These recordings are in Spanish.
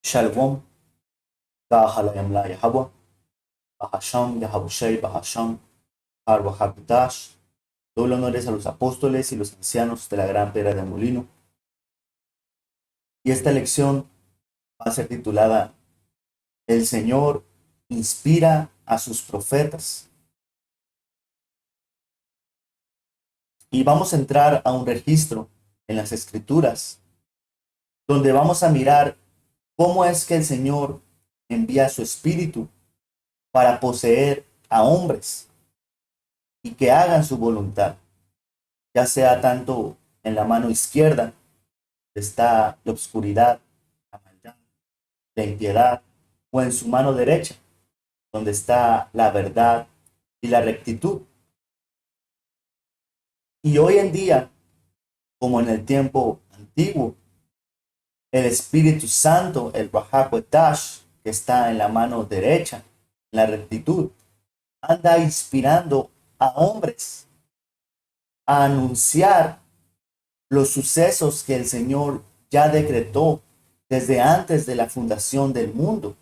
Shalom, Gahalayam La Yahweh, Bahasham, Yahabushai, Bahasham, Arwahakdash. Doy honores a los apóstoles y los ancianos de la gran piedra de molino. Y esta lección va a ser titulada El Señor inspira a sus profetas. Y vamos a entrar a un registro en las Escrituras, donde vamos a mirar cómo es que el Señor envía su espíritu para poseer a hombres y que hagan su voluntad, ya sea tanto en la mano izquierda está la oscuridad, la maldad, la impiedad, o en su mano derecha, donde está la verdad y la rectitud. Y hoy en día, como en el tiempo antiguo, el Espíritu Santo, el Rahakotash, que está en la mano derecha, la rectitud, anda inspirando a hombres a anunciar los sucesos que el Señor ya decretó desde antes de la fundación del mundo.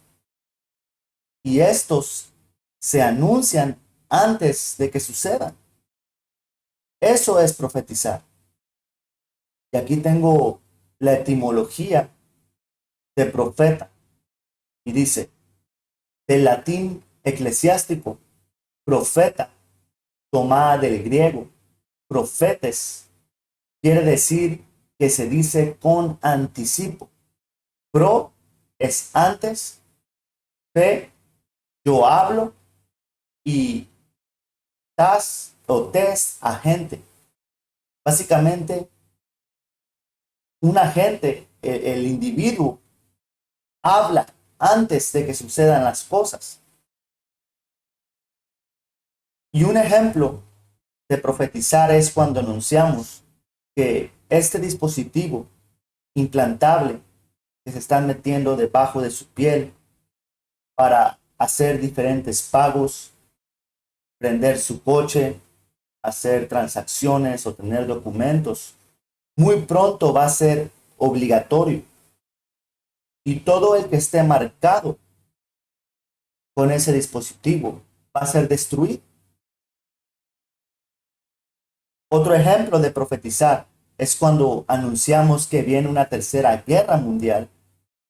Y estos se anuncian antes de que sucedan. Eso es profetizar. Y aquí tengo la etimología de profeta. Y dice, del latín eclesiástico, profeta, tomada del griego, profetes, quiere decir que se dice con anticipo. Pro es antes, fe, yo hablo, y tas o tes, agente. Básicamente, un agente, el individuo, habla antes de que sucedan las cosas. Y un ejemplo de profetizar es cuando anunciamos que este dispositivo implantable que se están metiendo debajo de su piel para hacer diferentes pagos, prender su coche, hacer transacciones o tener documentos, muy pronto va a ser obligatorio. Y todo el que esté marcado con ese dispositivo va a ser destruido. Otro ejemplo de profetizar es cuando anunciamos que viene una tercera guerra mundial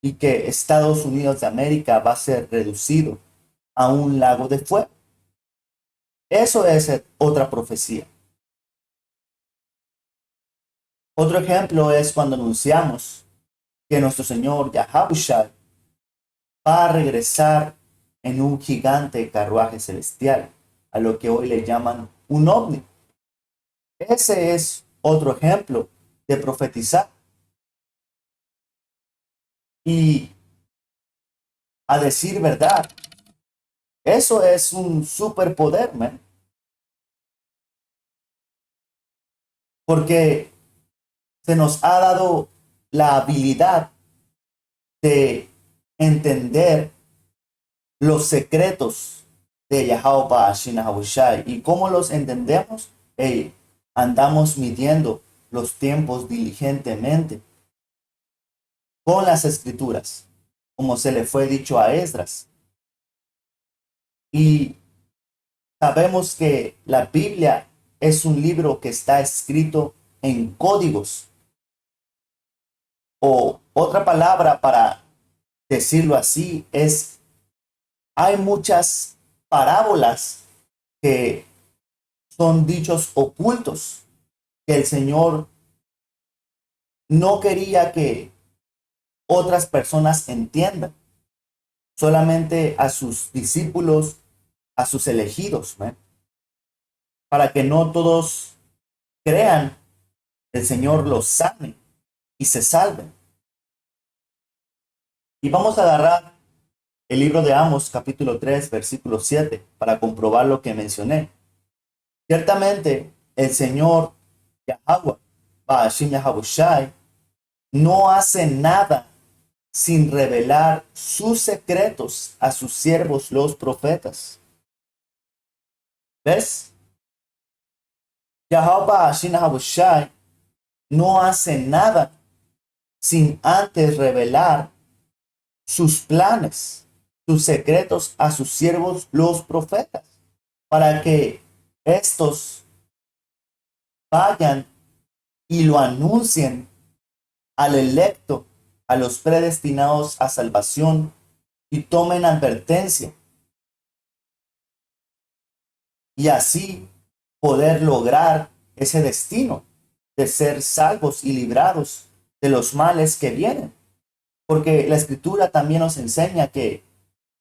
y que Estados Unidos de América va a ser reducido a un lago de fuego. Eso es otra profecía. Otro ejemplo es cuando anunciamos que nuestro Señor Yahabushai va a regresar en un gigante carruaje celestial, a lo que hoy le llaman un ovni. Ese es otro ejemplo de profetizar. Y a decir verdad, eso es un superpoder, man, porque se nos ha dado la habilidad de entender los secretos de Yahweh Ba'ashina Habushai. ¿Y cómo los entendemos? Hey, andamos midiendo los tiempos diligentemente con las escrituras, como se le fue dicho a Esdras. Y sabemos que la Biblia es un libro que está escrito en códigos, o otra palabra para decirlo así es, hay muchas parábolas que son dichos ocultos que el Señor no quería que otras personas entiendan, solamente a sus discípulos, a sus elegidos, ¿eh? Para que no todos crean, el Señor los sane y se salven. Y vamos a agarrar el libro de Amos, capítulo 3 versículo 7 para comprobar lo que mencioné. Ciertamente, el Señor Yahweh, Ba'ashim Yahabushai, no hace nada sin revelar sus secretos a sus siervos los profetas. ¿Ves? Yahweh Ba'ashim Yahabushai no hace nada sin antes revelar sus planes, sus secretos a sus siervos los profetas, para que estos vayan y lo anuncien al electo, a los predestinados a salvación, y tomen advertencia, y así poder lograr ese destino de ser salvos y librados de los males que vienen. Porque la escritura también nos enseña que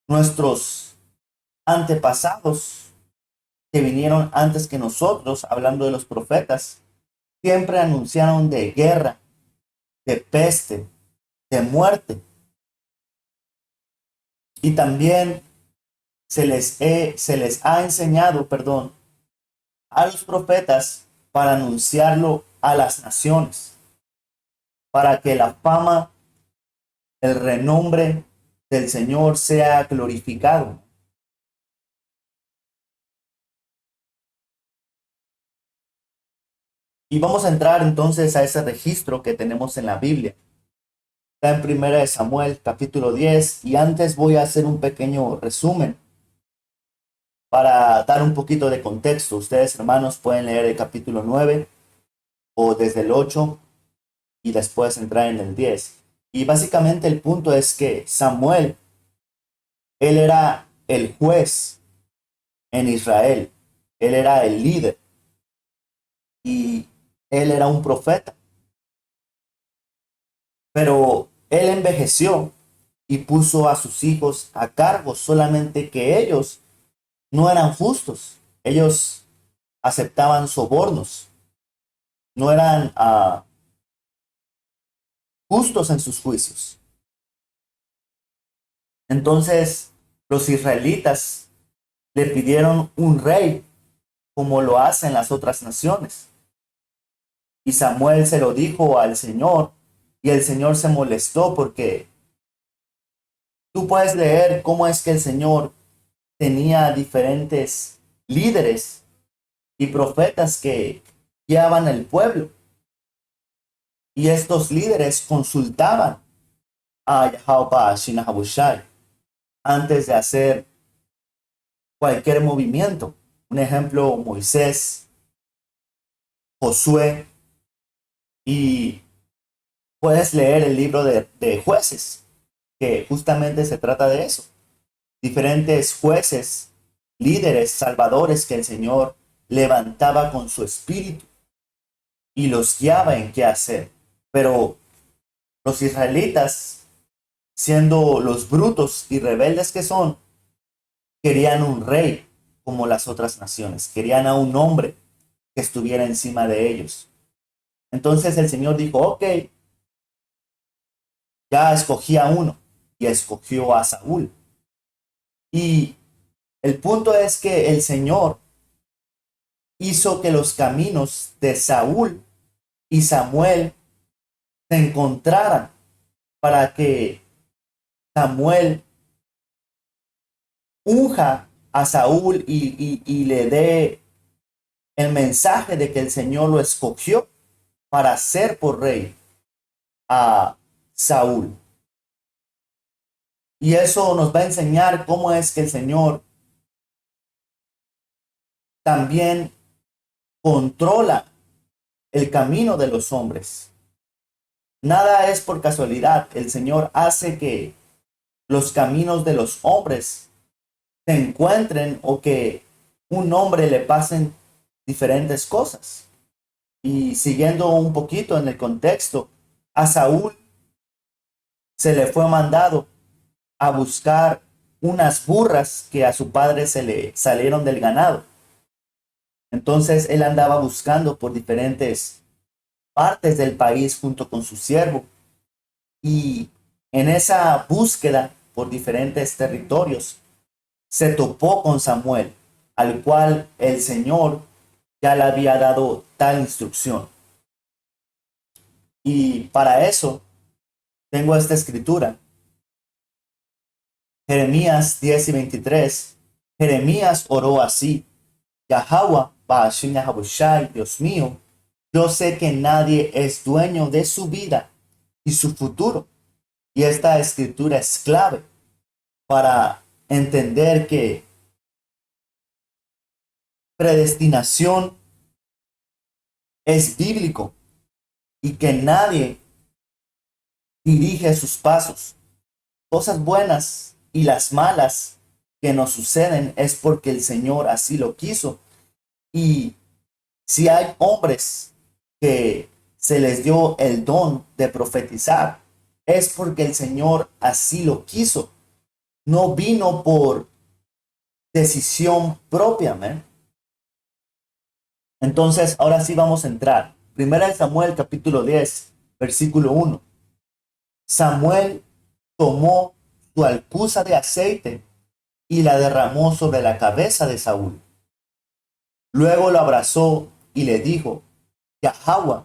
nuestros antepasados que vinieron antes que nosotros, hablando de los profetas, siempre anunciaron de guerra, de peste, de muerte. Y también se les ha enseñado, perdón, a los profetas para anunciarlo a las naciones, para que la fama, el renombre del Señor sea glorificado. Y vamos a entrar entonces a ese registro que tenemos en la Biblia. Está en Primera de Samuel, capítulo 10, y antes voy a hacer un pequeño resumen para dar un poquito de contexto. Ustedes, hermanos, pueden leer el capítulo 9 o desde el 8 y después entrar en el 10. Y básicamente el punto es que Samuel, él era el juez en Israel, él era el líder y él era un profeta, pero él envejeció y puso a sus hijos a cargo, solamente que ellos no eran justos, ellos aceptaban sobornos, no eran justos en sus juicios. Entonces los israelitas le pidieron un rey como lo hacen las otras naciones. Y Samuel se lo dijo al Señor y el Señor se molestó porque tú puedes leer cómo es que el Señor tenía diferentes líderes y profetas que guiaban al pueblo. Y estos líderes consultaban a Yahweh Shinahabushai antes de hacer cualquier movimiento. Un ejemplo, Moisés, Josué, y puedes leer el libro de jueces, que justamente se trata de eso. Diferentes jueces, líderes, salvadores que el Señor levantaba con su espíritu y los guiaba en qué hacer. Pero los israelitas, siendo los brutos y rebeldes que son, querían un rey como las otras naciones, querían a un hombre que estuviera encima de ellos. Entonces el Señor dijo, ok, ya escogí a uno y escogió a Saúl. Y el punto es que el Señor hizo que los caminos de Saúl y Samuel se encontraran para que Samuel unja a Saúl y le dé el mensaje de que el Señor lo escogió para ser por rey a Saúl. Y eso nos va a enseñar cómo es que el Señor también controla el camino de los hombres. Nada es por casualidad. El Señor hace que los caminos de los hombres se encuentren o que un hombre le pasen diferentes cosas. Y siguiendo un poquito en el contexto, a Saúl se le fue mandado a buscar unas burras que a su padre se le salieron del ganado. Entonces él andaba buscando por diferentes partes del país junto con su siervo. Y en esa búsqueda por diferentes territorios, se topó con Samuel, al cual el Señor ya le había dado tal instrucción. Y para eso tengo esta escritura. Jeremías 10:23. Jeremías oró así: Yahweh, Ba'ashim Yahabushai, Dios mío, yo sé que nadie es dueño de su vida y su futuro, Y esta escritura es clave para entender que predestinación es bíblico y que nadie dirige sus pasos. Cosas buenas y las malas que nos suceden es porque el Señor así lo quiso. Y si hay hombres que se les dio el don de profetizar, es porque el Señor así lo quiso. No vino por decisión propia, ¿me? Entonces, ahora sí vamos a entrar. Primera de Samuel, capítulo 10, versículo 1. Samuel tomó su alcuza de aceite y la derramó sobre la cabeza de Saúl. Luego lo abrazó y le dijo: Yahweh,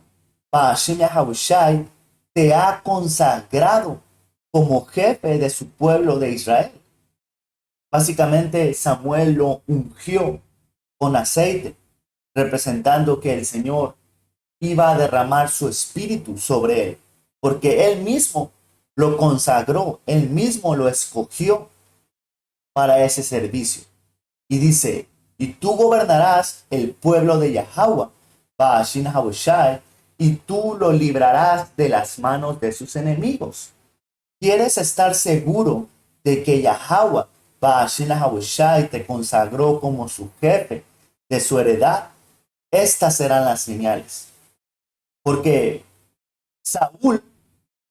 Ba'ashem Yahushai, te ha consagrado como jefe de su pueblo de Israel. Básicamente, Samuel lo ungió con aceite, representando que el Señor iba a derramar su espíritu sobre él, porque él mismo lo consagró, él mismo lo escogió para ese servicio. Y dice: y tú gobernarás el pueblo de Yahweh, Ba'ashin Habushai, y tú lo librarás de las manos de sus enemigos. ¿Quieres estar seguro de que Yahweh, Ba'ashin Habushai, te consagró como su jefe de su heredad? Estas serán las señales. Porque Saúl,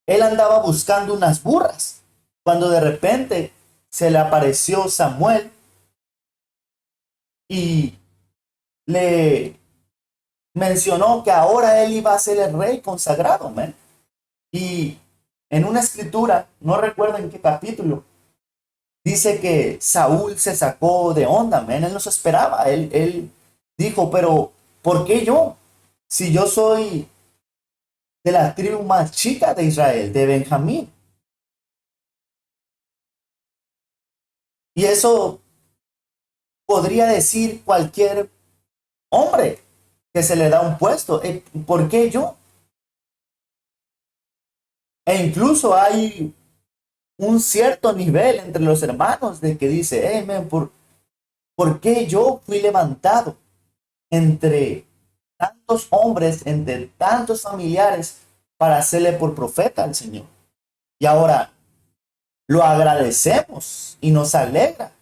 él andaba buscando unas burras, cuando de repente se le apareció Samuel y le mencionó que ahora él iba a ser el rey consagrado, man. Y en una escritura, no recuerdo en qué capítulo, dice que Saúl se sacó de onda, man. Él no se esperaba. Él dijo: pero ¿por qué yo? Si yo soy de la tribu más chica de Israel, de Benjamín. Y eso podría decir cualquier hombre que se le da un puesto. ¿Por qué yo? E incluso hay un cierto nivel entre los hermanos de que dice: hey, man, ¿por qué yo fui levantado entre tantos hombres, entre tantos familiares, para hacerle por profeta al Señor? Y ahora lo agradecemos y nos alegra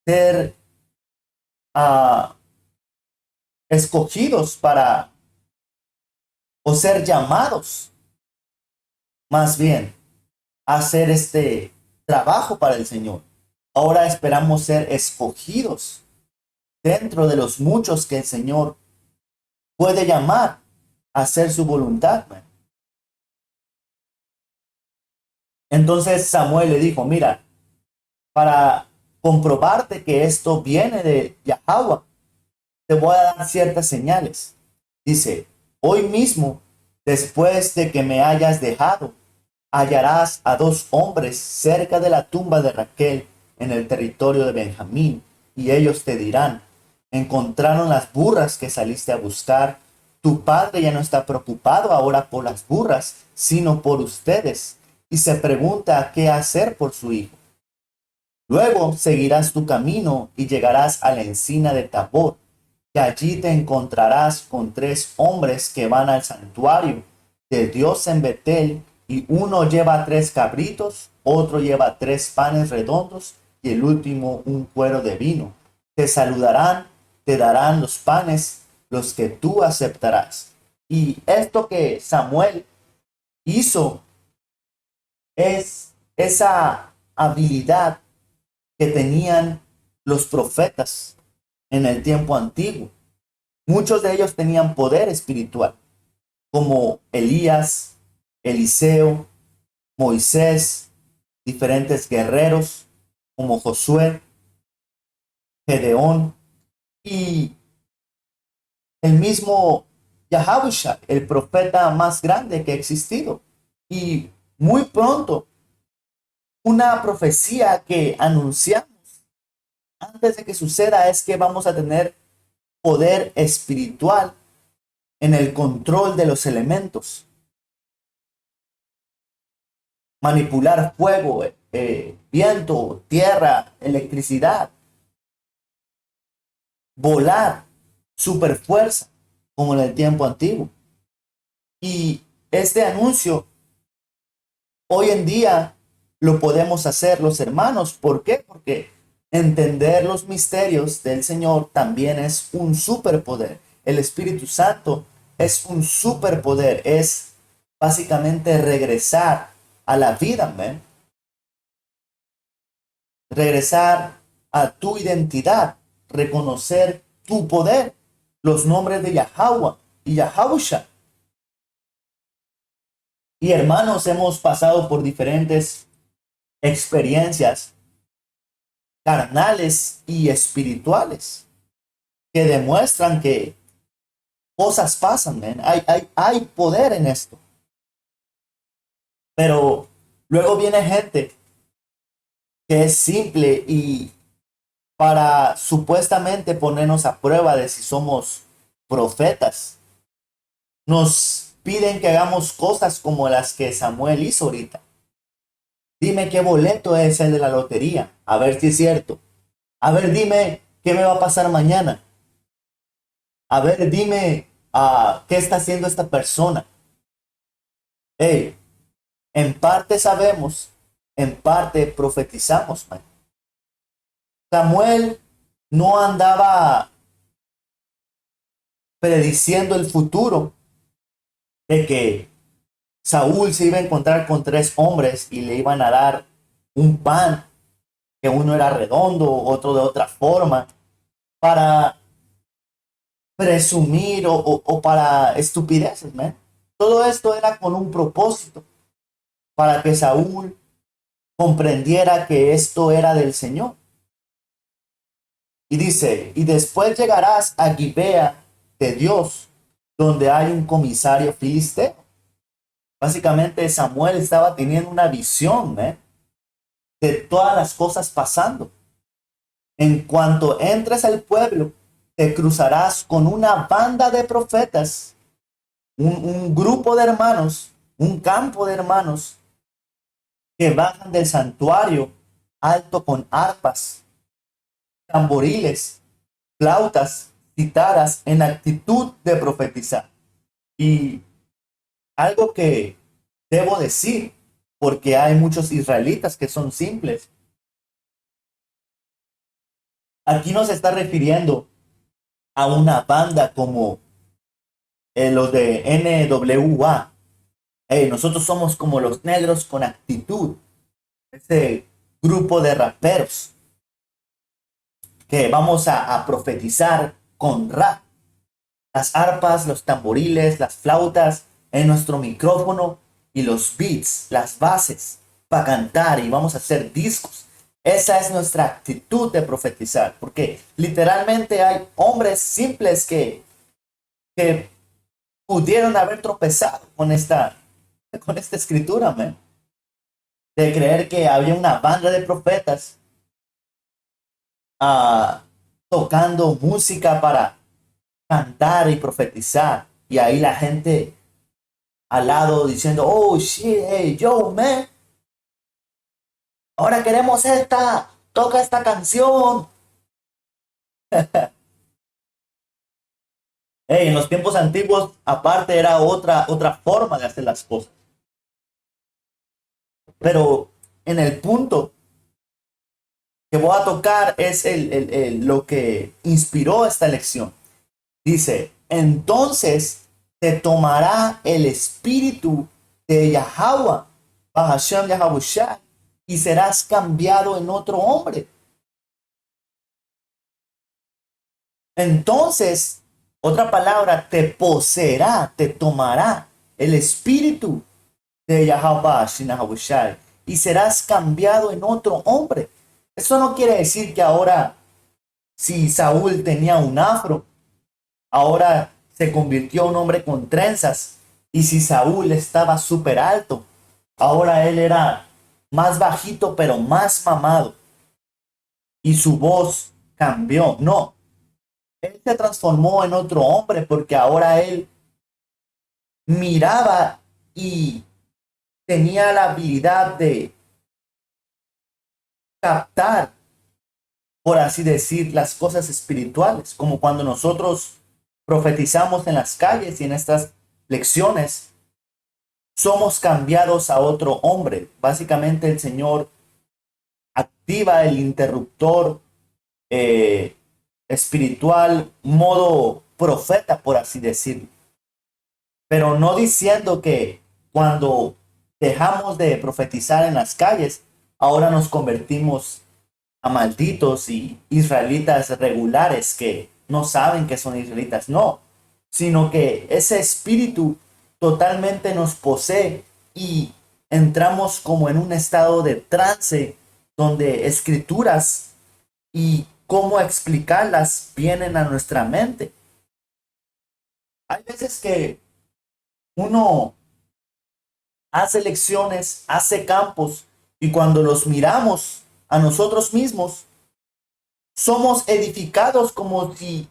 ser uh, escogidos para, o ser llamados más bien, a hacer este trabajo para el Señor. Ahora esperamos ser escogidos dentro de los muchos que el Señor puede llamar a hacer su voluntad, man. Entonces Samuel le dijo: mira, para comprobarte que esto viene de Yahweh, te voy a dar ciertas señales. Dice: hoy mismo, después de que me hayas dejado, hallarás a dos hombres cerca de la tumba de Raquel en el territorio de Benjamín, y ellos te dirán: encontraron las burras que saliste a buscar. Tu padre ya no está preocupado ahora por las burras, sino por ustedes, y se pregunta qué hacer por su hijo. Luego seguirás tu camino y llegarás a la encina de Tabor, y allí te encontrarás con tres hombres que van al santuario de Dios en Betel, y uno lleva 3 cabritos, otro lleva 3 panes redondos y el último un cuero de vino. Te saludarán, te darán los panes, los que tú aceptarás. Y esto que Samuel hizo es esa habilidad que tenían los profetas en el tiempo antiguo. Muchos de ellos tenían poder espiritual, como Elías, Eliseo, Moisés, diferentes guerreros como Josué, Gedeón y el mismo Yahushua, el profeta más grande que ha existido. Y muy pronto, una profecía que anunciamos antes de que suceda es que vamos a tener poder espiritual en el control de los elementos. manipular fuego, viento, tierra, electricidad, volar, superfuerza, como en el tiempo antiguo. Y este anuncio hoy en día lo podemos hacer los hermanos. ¿Por qué? Porque entender los misterios del Señor también es un superpoder. El Espíritu Santo es un superpoder, es básicamente regresar a la vida, man. Regresar a tu identidad, reconocer tu poder, los nombres de Yahweh y Yahusha. Y hermanos, hemos pasado por diferentes experiencias carnales y espirituales que demuestran que cosas pasan, man. Hay poder en esto. Pero luego viene gente que es simple y para supuestamente ponernos a prueba de si somos profetas, nos piden que hagamos cosas como las que Samuel hizo ahorita. Dime qué boleto es el de la lotería, a ver si es cierto. A ver, dime qué me va a pasar mañana. A ver, dime qué está haciendo esta persona. Hey, en parte sabemos, en parte profetizamos, man. Samuel no andaba prediciendo el futuro de que Saúl se iba a encontrar con tres hombres y le iban a dar un pan, que uno era redondo, otro de otra forma, para presumir o para estupideces, man. Todo esto era con un propósito, para que Saúl comprendiera que esto era del Señor. Y dice, y después llegarás a Gibea de Dios, donde hay un comisario filisteo. Básicamente Samuel estaba teniendo una visión, de todas las cosas pasando. En cuanto entres al pueblo, te cruzarás con una banda de profetas, un grupo de hermanos, un campo de hermanos que bajan del santuario alto con arpas, tamboriles, flautas, citaras en actitud de profetizar. Y algo que debo decir, porque hay muchos israelitas que son simples, aquí no se está refiriendo a una banda como los de NWA. Nosotros somos como los negros con actitud, ese grupo de raperos que vamos a profetizar con rap. Las arpas, los tamboriles, las flautas en nuestro micrófono y los beats, las bases para cantar y vamos a hacer discos. Esa es nuestra actitud de profetizar, porque literalmente hay hombres simples que pudieron haber tropezado con esta escritura, man. De creer que había una banda de profetas uh, tocando música para cantar y profetizar. Y ahí la gente al lado diciendo, oh shit, hey, yo, man, ahora queremos esta, toca esta canción. Hey, en los tiempos antiguos, aparte, era otra forma de hacer las cosas. Pero en el punto que voy a tocar es lo que inspiró esta lección. Dice, entonces te tomará el espíritu de Yahweh, Bahashem Yahabushah, y serás cambiado en otro hombre. Entonces, otra palabra, te poseerá, te tomará el espíritu de Yahweh Yahabushah, y serás cambiado en otro hombre. Eso no quiere decir que ahora, si Saúl tenía un afro, ahora se convirtió en un hombre con trenzas. Y si Saúl estaba súper alto, ahora él era más bajito pero más mamado. Y su voz cambió. No, él se transformó en otro hombre porque ahora él miraba y tenía la habilidad de captar, por así decir, las cosas espirituales, como cuando nosotros profetizamos en las calles y en estas lecciones, somos cambiados a otro hombre. Básicamente el Señor activa el interruptor eh, espiritual, modo profeta, por así decirlo. Pero no diciendo que cuando dejamos de profetizar en las calles, ahora nos convertimos a malditos y israelitas regulares que no saben que son israelitas. No, sino que ese espíritu totalmente nos posee y entramos como en un estado de trance donde escrituras y cómo explicarlas vienen a nuestra mente. Hay veces que uno hace lecciones, hace campos, y cuando los miramos a nosotros mismos, somos edificados como si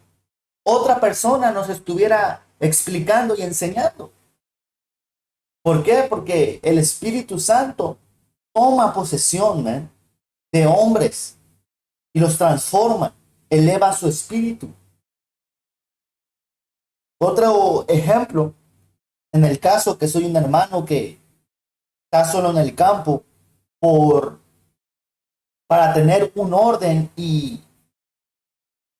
otra persona nos estuviera explicando y enseñando. ¿Por qué? Porque el Espíritu Santo toma posesión, man, de hombres y los transforma, eleva su espíritu. Otro ejemplo, en el caso que soy un hermano que está solo en el campo por para tener un orden y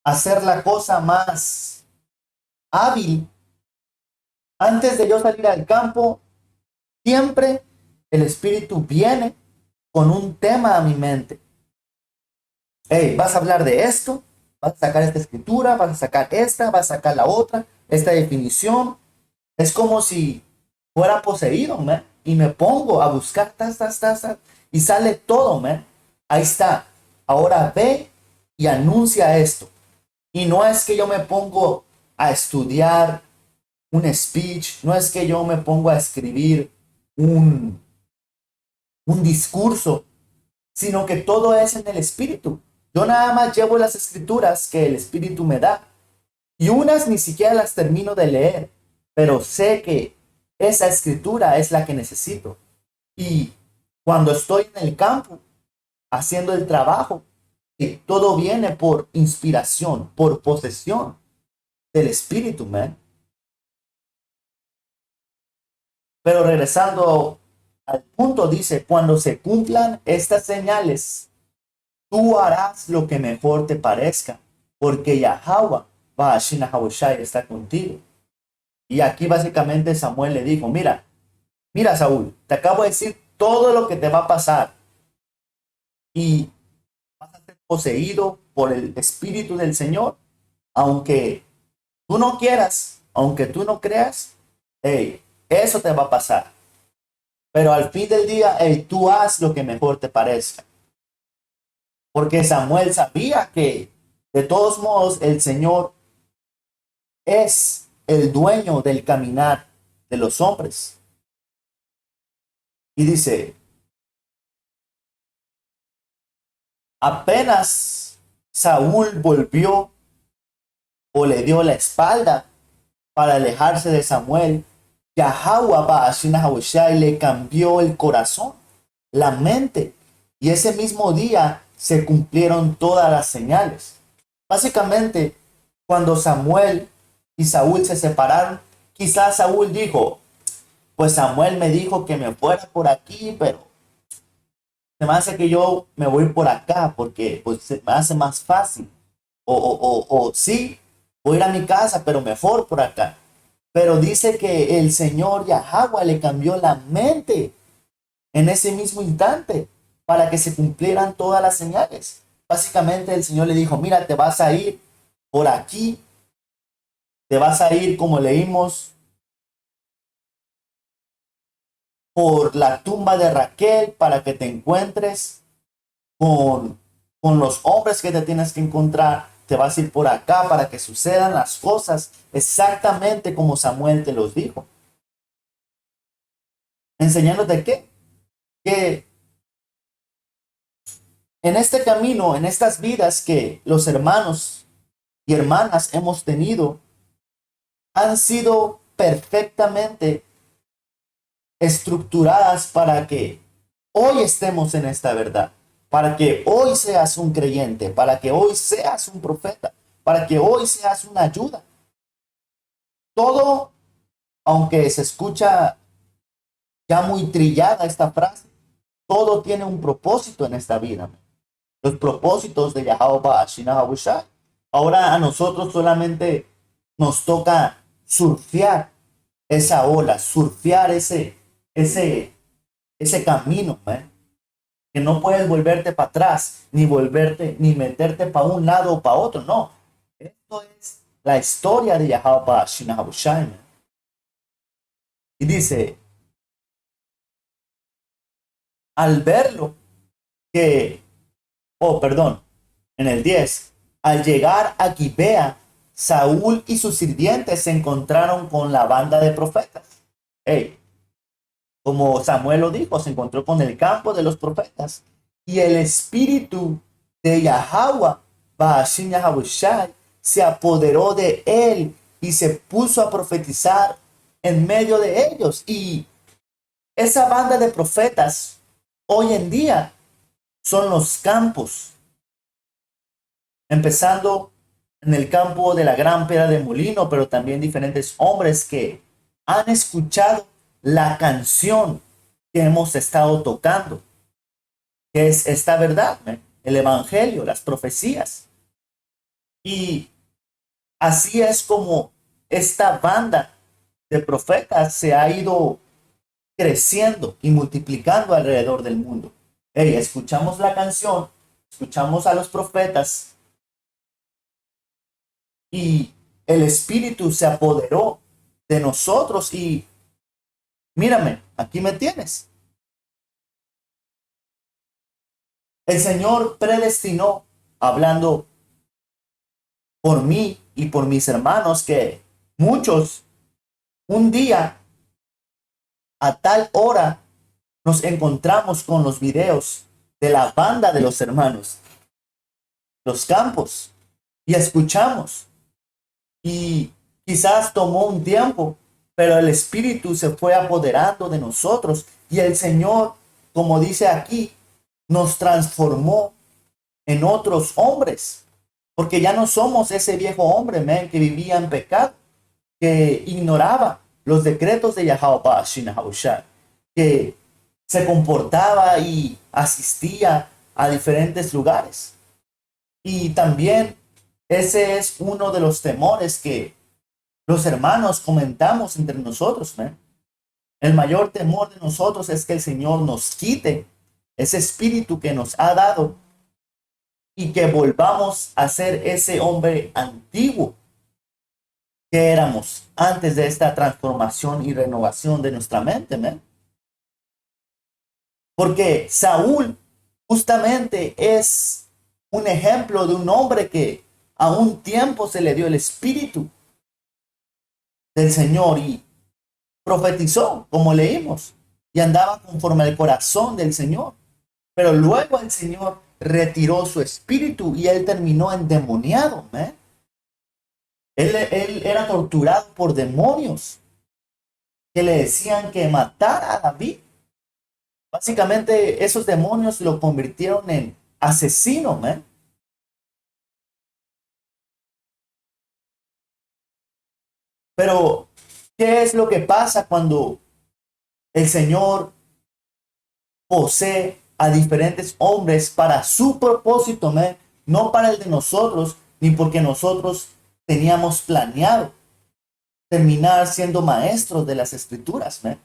hacer la cosa más hábil. Antes de yo salir al campo, siempre el Espíritu viene con un tema a mi mente. Hey, vas a hablar de esto, vas a sacar esta escritura, vas a sacar esta, vas a sacar la otra, esta definición. Es como si fuera poseído, man. Y me pongo a buscar, y sale todo, man. Ahí está. Ahora ve y anuncia esto. Y no es que yo me pongo a estudiar un speech, no es que yo me pongo a escribir un, un discurso, sino que todo es en el Espíritu. Yo nada más llevo las escrituras que el Espíritu me da. Y unas ni siquiera las termino de leer, pero sé que esa escritura es la que necesito. Y cuando estoy en el campo, haciendo el trabajo, todo viene por inspiración, por posesión del Espíritu, man. Pero regresando al punto, dice, cuando se cumplan estas señales, tú harás lo que mejor te parezca, porque Yahweh, Ba'ashina Habushai, está contigo. Y aquí básicamente Samuel le dijo, mira Saúl, te acabo de decir todo lo que te va a pasar y vas a ser poseído por el Espíritu del Señor, aunque tú no quieras, aunque tú no creas, hey, eso te va a pasar. Pero al fin del día, hey, tú haz lo que mejor te parezca. Porque Samuel sabía que de todos modos el Señor es el dueño del caminar de los hombres. Y dice, apenas Saúl volvió o le dio la espalda para alejarse de Samuel, Yahweh le cambió el corazón, la mente, y ese mismo día se cumplieron todas las señales. Básicamente, cuando Samuel y Saúl se separaron, quizás Saúl dijo, pues Samuel me dijo que me fuera por aquí, pero se me hace que yo me voy por acá porque pues, se me hace más fácil. O sí, voy a ir a mi casa, pero mejor por acá. Pero dice que el Señor Yahweh le cambió la mente en ese mismo instante para que se cumplieran todas las señales. Básicamente el Señor le dijo, mira, te vas a ir por aquí, te vas a ir como leímos por la tumba de Raquel para que te encuentres con, con los hombres que te tienes que encontrar. Te vas a ir por acá para que sucedan las cosas exactamente como Samuel te los dijo. ¿Enseñándote qué? Que en este camino, en estas vidas que los hermanos y hermanas hemos tenido, han sido perfectamente estructuradas para que hoy estemos en esta verdad, para que hoy seas un creyente, para que hoy seas un profeta, para que hoy seas una ayuda. Todo, aunque se escucha ya muy trillada esta frase, todo tiene un propósito en esta vida. Los propósitos de Yahweh Ba'ashina Habushai. Ahora a nosotros solamente nos toca surfear esa ola, surfear ese, ese camino, ¿eh? Que no puedes volverte para atrás, ni volverte, ni meterte para un lado o para otro, no. Esto es la historia de Yahweh Ba'ashina Habushai. Y dice, al verlo, que, oh, perdón, en el 10 al llegar a Gibea, Saúl y sus sirvientes se encontraron con la banda de profetas. Hey, como Samuel lo dijo, se encontró con el campo de los profetas. Y el espíritu de Yahweh, Ba'ashim Yahabushai, se apoderó de él y se puso a profetizar en medio de ellos. Y esa banda de profetas hoy en día son los campos, empezando en el campo de la gran piedra de molino, pero también diferentes hombres que han escuchado la canción que hemos estado tocando, que es esta verdad, ¿eh? El evangelio, las profecías. Y así es como esta banda de profetas se ha ido creciendo y multiplicando alrededor del mundo. Hey, escuchamos la canción, escuchamos a los profetas y el Espíritu se apoderó de nosotros y mírame, aquí me tienes. El Señor predestinó, hablando por mí y por mis hermanos, que muchos un día a tal hora nos encontramos con los videos de la banda de los hermanos, los campos, y escuchamos. Y quizás tomó un tiempo, pero el Espíritu se fue apoderando de nosotros y el Señor, como dice aquí, nos transformó en otros hombres, porque ya no somos ese viejo hombre, man, que vivía en pecado, que ignoraba los decretos de Yahweh Ba'ashina Habushai, que se comportaba y asistía a diferentes lugares. Y también ese es uno de los temores que los hermanos comentamos entre nosotros, ¿eh? El mayor temor de nosotros es que el Señor nos quite ese espíritu que nos ha dado y que volvamos a ser ese hombre antiguo que éramos antes de esta transformación y renovación de nuestra mente, ¿eh? Porque Saúl justamente es un ejemplo de un hombre que a un tiempo se le dio el espíritu del Señor y profetizó, como leímos, y andaba conforme al corazón del Señor. Pero luego el Señor retiró su espíritu y él terminó endemoniado, ¿eh? Él era torturado por demonios que le decían que matara a David. Básicamente esos demonios lo convirtieron en asesino, ¿eh? Pero, ¿qué es lo que pasa cuando el Señor posee a diferentes hombres para su propósito, ¿me? No para el de nosotros, ni porque nosotros teníamos planeado terminar siendo maestros de las escrituras, ¿me?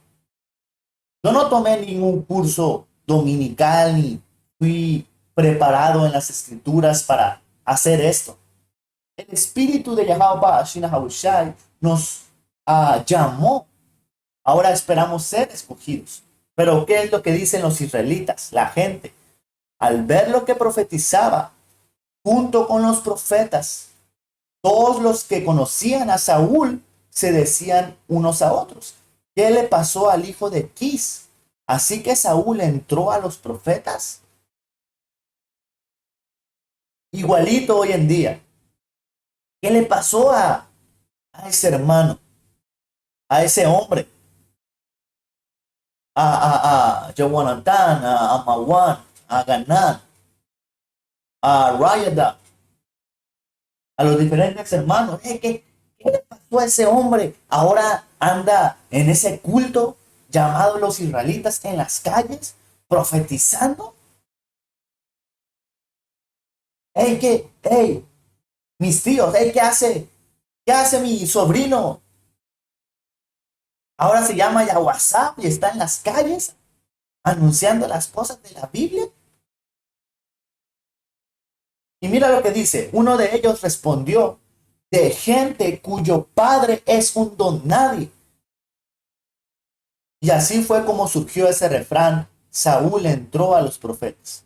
Yo no tomé ningún curso dominical ni fui preparado en las escrituras para hacer esto. El espíritu de Yahweh Ba'ashina Habushai nos llamó. Ahora esperamos ser escogidos. Pero ¿qué es lo que dicen los israelitas? La gente, al ver lo que profetizaba junto con los profetas, todos los que conocían a Saúl se decían unos a otros: ¿qué le pasó al hijo de Quis? Así que Saúl entró a los profetas. Igualito hoy en día. ¿Qué le pasó a ese hermano, a ese hombre a Jonathan, a Mawan, a Ganad, a Rayada, a los diferentes hermanos. ¿Qué le pasó a ese hombre? Ahora anda en ese culto llamado los israelitas en las calles, profetizando. Hey, mis tíos, ¿qué hace? ¿Qué hace mi sobrino? Ahora se llama ya WhatsApp y está en las calles anunciando las cosas de la Biblia. Y mira lo que dice, uno de ellos respondió, de gente cuyo padre es un don nadie. Y así fue como surgió ese refrán, Saúl entró a los profetas.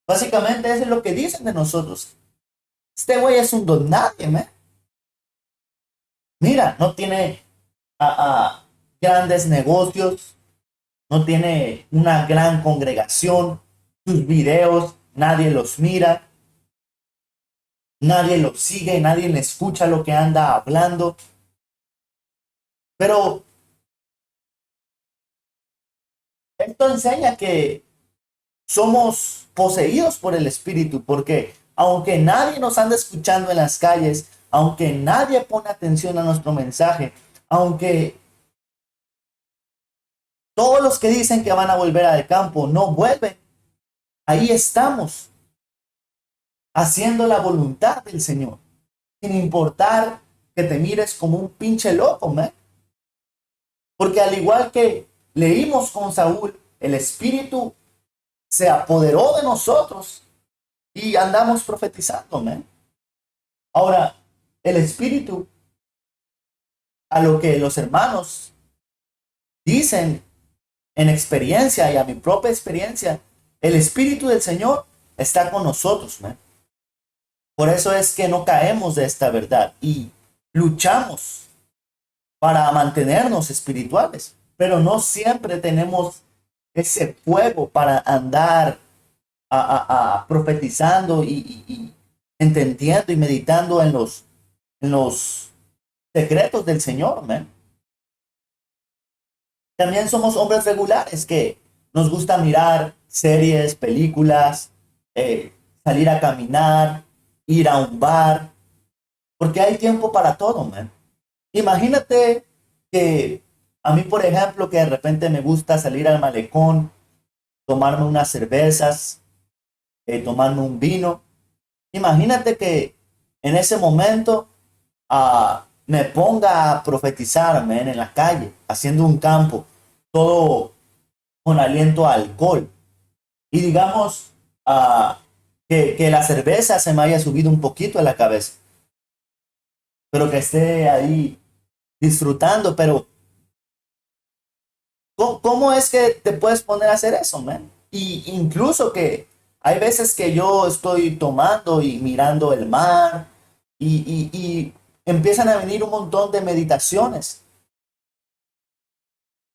Básicamente eso es lo que dicen de nosotros. Este güey es un don nadie, ¿me? Mira, no tiene grandes negocios, no tiene una gran congregación, sus videos nadie los mira, nadie los sigue, nadie le escucha lo que anda hablando. Pero esto enseña que somos poseídos por el Espíritu, porque aunque nadie nos anda escuchando en las calles, aunque nadie pone atención a nuestro mensaje, aunque todos los que dicen que van a volver al campo no vuelven, ahí estamos haciendo la voluntad del Señor, sin importar que te mires como un pinche loco, ¿me? Porque al igual que leímos con Saúl, el Espíritu se apoderó de nosotros y andamos profetizando, ¿me? Ahora, el Espíritu, a lo que los hermanos dicen en experiencia y a mi propia experiencia, el Espíritu del Señor está con nosotros, ¿me? Por eso es que no caemos de esta verdad y luchamos para mantenernos espirituales, pero no siempre tenemos ese fuego para andar profetizando y entendiendo y meditando en los secretos del Señor, man. También somos hombres regulares que nos gusta mirar series, películas, salir a caminar, ir a un bar, porque hay tiempo para todo, man. Imagínate que a mí, por ejemplo, que de repente me gusta salir al malecón, tomarme unas cervezas, tomarme un vino. Imagínate que en ese momento me ponga a profetizar, man, en la calle, haciendo un campo, todo con aliento a alcohol. Y digamos que la cerveza se me haya subido un poquito a la cabeza, pero que esté ahí disfrutando, pero ¿cómo es que te puedes poner a hacer eso, man? Y incluso que hay veces que yo estoy tomando y mirando el mar y empiezan a venir un montón de meditaciones.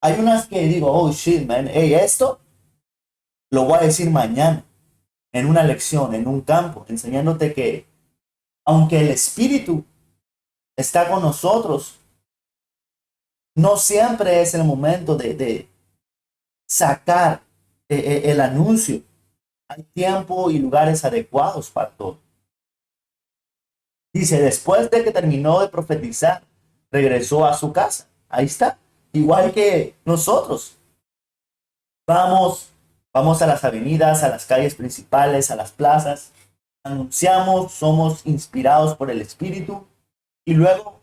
Hay unas que digo, oh shit, man, hey, esto lo voy a decir mañana en una lección, en un campo, enseñándote que aunque el Espíritu está con nosotros, no siempre es el momento de sacar el anuncio. Hay tiempo y lugares adecuados para todo. Dice, después de que terminó de profetizar, regresó a su casa. Ahí está. Igual que nosotros. Vamos, vamos a las avenidas, a las calles principales, a las plazas. Anunciamos, somos inspirados por el Espíritu y luego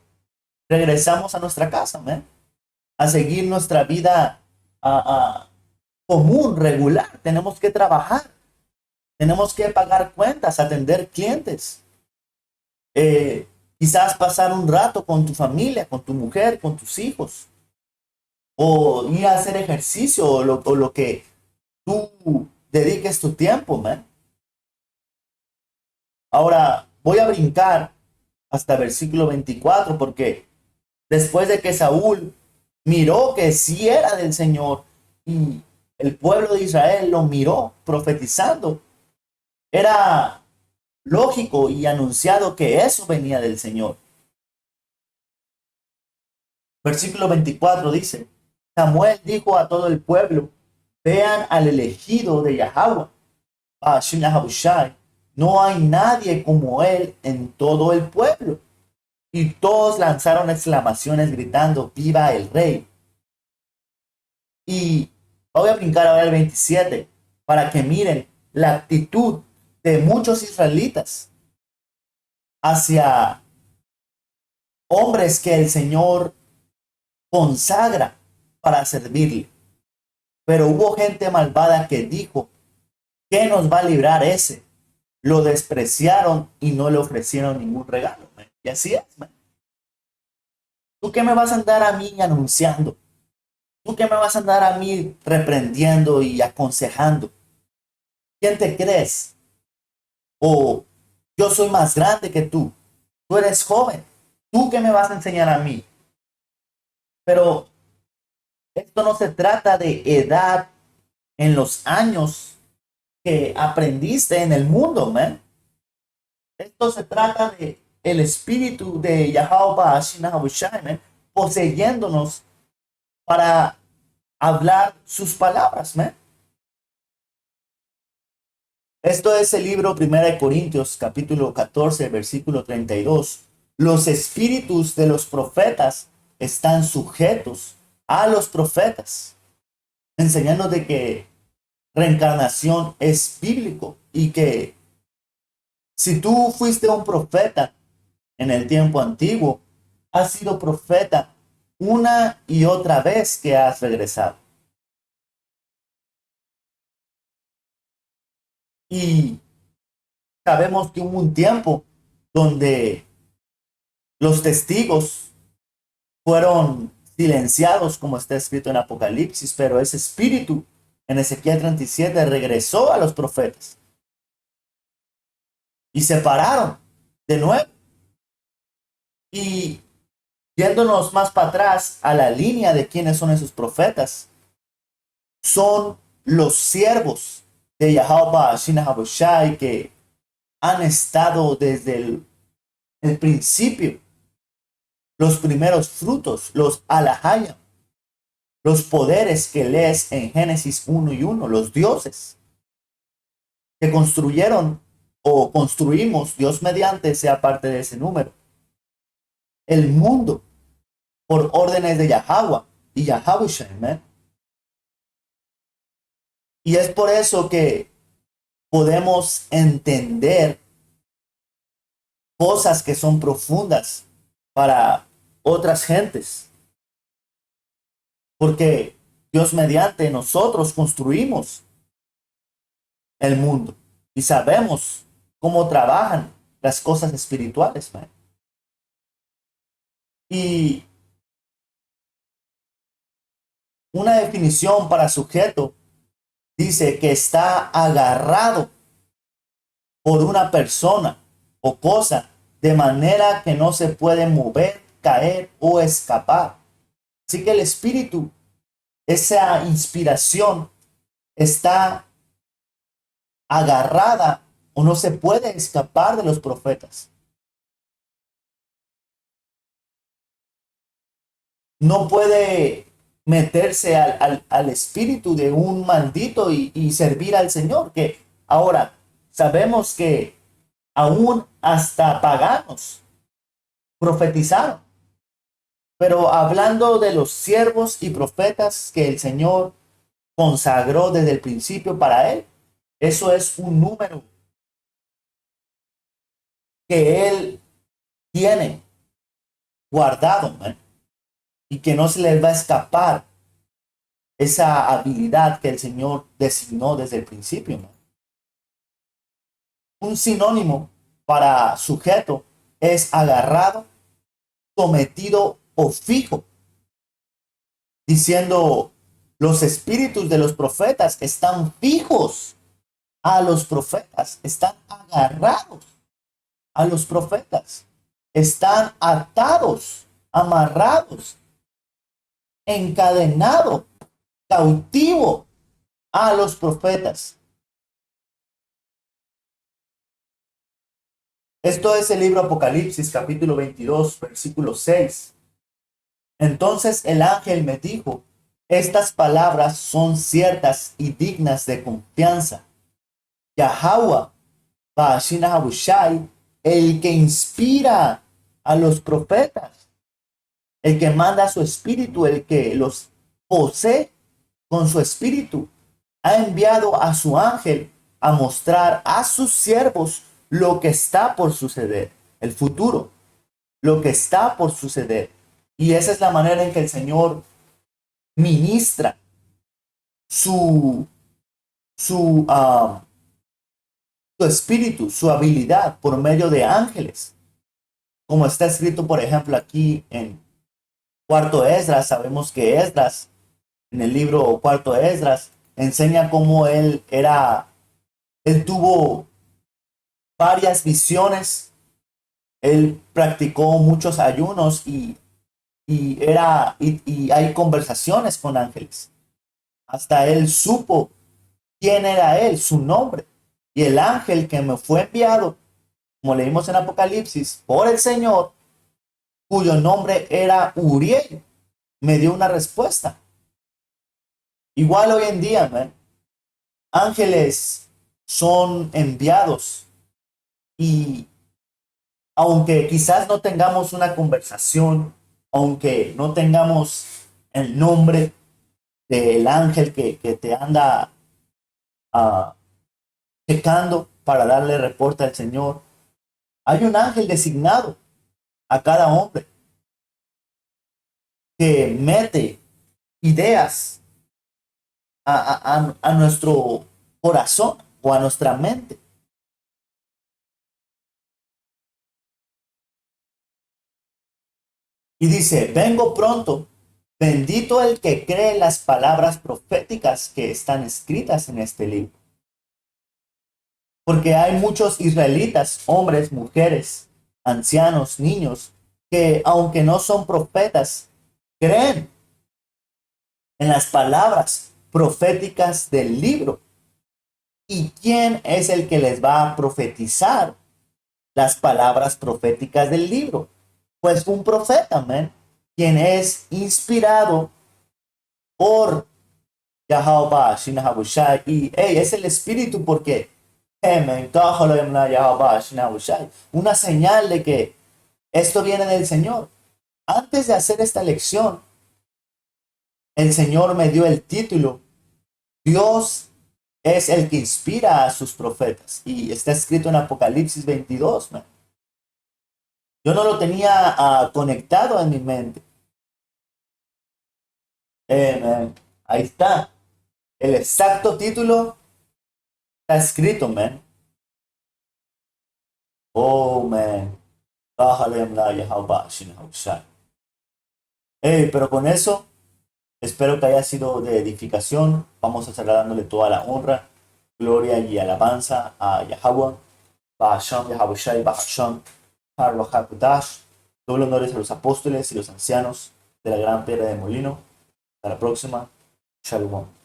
regresamos a nuestra casa, ¿eh? A seguir nuestra vida común, regular. Tenemos que trabajar, tenemos que pagar cuentas, atender clientes. Quizás pasar un rato con tu familia, con tu mujer, con tus hijos, o ir a hacer ejercicio o lo que tú dediques tu tiempo, man. Ahora voy a brincar hasta versículo 24 porque después de que Saúl miró que sí era del Señor y el pueblo de Israel lo miró profetizando, era lógico y anunciado que eso venía del Señor. Versículo 24 dice, Samuel dijo a todo el pueblo, vean al elegido de Yahweh, a Hashem Yahushai. No hay nadie como él en todo el pueblo. Y todos lanzaron exclamaciones gritando, viva el rey. Y voy a brincar ahora el 27 para que miren la actitud de muchos israelitas hacia hombres que el Señor consagra para servirle. Pero hubo gente malvada que dijo, ¿qué nos va a librar ese? Lo despreciaron y no le ofrecieron ningún regalo. Man. Y así es. Man. ¿Tú qué me vas a andar a mí anunciando? ¿Tú qué me vas a andar a mí reprendiendo y aconsejando? ¿Quién te crees? O yo soy más grande que tú. Tú eres joven. ¿Tú qué me vas a enseñar a mí? Pero esto no se trata de edad en los años que aprendiste en el mundo, man. Esto se trata de el espíritu de Yahweh Hashem, man, poseyéndonos para hablar sus palabras, man. Esto es el libro 1 Corintios, capítulo 14, versículo 32. Los espíritus de los profetas están sujetos a los profetas, enseñando de que reencarnación es bíblico y que si tú fuiste un profeta en el tiempo antiguo, has sido profeta una y otra vez que has regresado. Y sabemos que hubo un tiempo donde los testigos fueron silenciados, como está escrito en Apocalipsis, pero ese espíritu en Ezequiel 37 regresó a los profetas y se pararon de nuevo. Y yéndonos más para atrás a la línea de quiénes son esos profetas, son los siervos de Yahweh Shai que han estado desde el principio, los primeros frutos, los alahaya, los poderes que lees en Génesis 1:1, los dioses que construyeron o construimos, Dios mediante sea parte de ese número, el mundo por órdenes de Yahweh y Yahweh. Y es por eso que podemos entender cosas que son profundas para otras gentes. Porque Dios mediante nosotros construimos el mundo y sabemos cómo trabajan las cosas espirituales. Man. Y una definición para sujeto dice que está agarrado por una persona o cosa de manera que no se puede mover, caer o escapar. Así que el espíritu, esa inspiración está agarrada o no se puede escapar de los profetas. No puede meterse al espíritu de un maldito y servir al Señor. Que ahora sabemos que aún hasta paganos profetizaron. Pero hablando de los siervos y profetas que el Señor consagró desde el principio para él, eso es un número que él tiene guardado, man, y que no se les va a escapar esa habilidad que el Señor designó desde el principio. Man. Un sinónimo para sujeto es agarrado, sometido o fijo, diciendo los espíritus de los profetas están fijos a los profetas, están agarrados a los profetas, están atados, amarrados, encadenado, cautivo a los profetas. Esto es el libro Apocalipsis, capítulo 22, versículo 6. Entonces el ángel me dijo, Estas palabras son ciertas y dignas de confianza. Yahweh, Ba'ashina Habushai, el que inspira a los profetas, el que manda su espíritu, el que los posee con su espíritu, ha enviado a su ángel a mostrar a sus siervos lo que está por suceder, el futuro, lo que está por suceder. Y esa es la manera en que el Señor ministra su, su, uh, su espíritu, su habilidad por medio de ángeles. Como está escrito, por ejemplo, aquí en Cuarto Esdras, sabemos que Esdras, en el libro Cuarto Esdras, enseña cómo él tuvo varias visiones, él practicó muchos ayunos y hay conversaciones con ángeles. Hasta él supo quién era él, su nombre. Y el ángel que me fue enviado, como leímos en Apocalipsis, por el Señor, cuyo nombre era Uriel, me dio una respuesta. Igual hoy en día, man, ángeles son enviados y aunque quizás no tengamos una conversación, aunque no tengamos el nombre del ángel que te anda uh, checando para darle reporte al Señor, hay un ángel designado a cada hombre que mete ideas a nuestro corazón o a nuestra mente. Y dice, vengo pronto, bendito el que cree las palabras proféticas que están escritas en este libro. Porque hay muchos israelitas, hombres, mujeres, ancianos, niños, que aunque no son profetas, creen en las palabras proféticas del libro. ¿Y quién es el que les va a profetizar las palabras proféticas del libro? Pues un profeta, man, quien es inspirado por Yahweh, Shinahabushai. Y hey, es el espíritu porque una señal de que esto viene del Señor. Antes de hacer esta lección, el Señor me dio el título: Dios es el que inspira a sus profetas. Y está escrito en Apocalipsis 22, man. Yo no lo tenía conectado en mi mente. Man, ahí está. El exacto título está escrito, man. Oh, man. Hey, pero con eso, espero que haya sido de edificación. Vamos a cerrar dándole toda la honra, gloria y alabanza a Yahweh. Bahasham, Yahabushai, Bahasham, Harvahakutash. Doble honores a los apóstoles y los ancianos de la gran piedra de molino. Hasta la próxima. Shalom.